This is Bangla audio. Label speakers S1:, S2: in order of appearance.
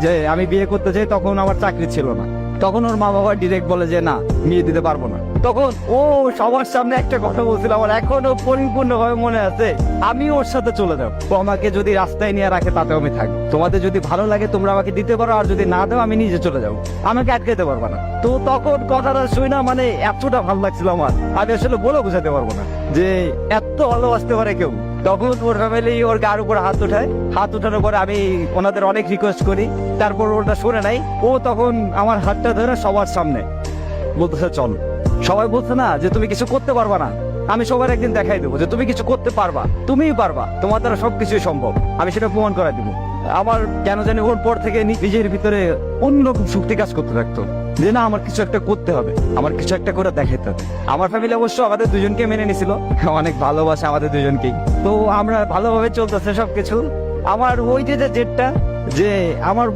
S1: যে আমি বিয়ে করতে চাই, তখন আমার চাকরি ছিল না। তখন ওর মা বাবা ডিরেক্ট বলে যে না, বিয়ে দিতে পারবো না। তখন ও সবার সামনে একটা কথা বলছিল, আমার এখনো পরিপূর্ণভাবে মনে আছে, আমি ওর সাথে চলে যাবো। ও আমাকে যদি রাস্তায় নিয়ে রাখে তাতেও আমি থাকবো। তোমাদের যদি ভালো লাগে তোমরা আমাকে দিতে পারো, আর যদি না দাও আমি নিজে চলে যাবো, আমাকে আটকাতে পারবে না। তো তখন কথাটা শুই না, মানে এতটা ভালো লাগছিল আমার, আমি আসলে বলে বোঝাতে পারবো না যে এত ভালোবাসতে পারে কেউ। তখন ওর ফ্যামিলি ওর গার উপর হাত উঠায়, হাত উঠানোর পরে আমি ওনাদের অনেক রিকোয়েস্ট করি, তারপর ওটা শুনে নাই। ও তখন আমার হাতটা ধরে সবার সামনে বলতেছে চল। সবাই বলছে না যে তুমি কিছু করতে পারবা না, আমি সবার একদিন দেখাই দেবো যে তুমি কিছু করতে পারবা, তুমিই পারবা, তোমার দ্বারা সবকিছুই সম্ভব, আমি সেটা প্রমাণ করাই দিব। আমার কেন জানি ওর পর থেকে নিজের ভিতরে অন্যরকম শক্তি কাজ করতে থাকতো যে না, আমার কিছু একটা করতে হবে, আমার কিছু একটা করে দেখাইতে হবে। আমার ফ্যামিলি অবশ্য আমাদের দুজনকে মেনে নিছিল, অনেক ভালোবাসে আমাদের দুজনকেই। তো আমরা ভালোভাবে চলতেছে সবকিছু। আমার ওই যে জেদটা, যে আমার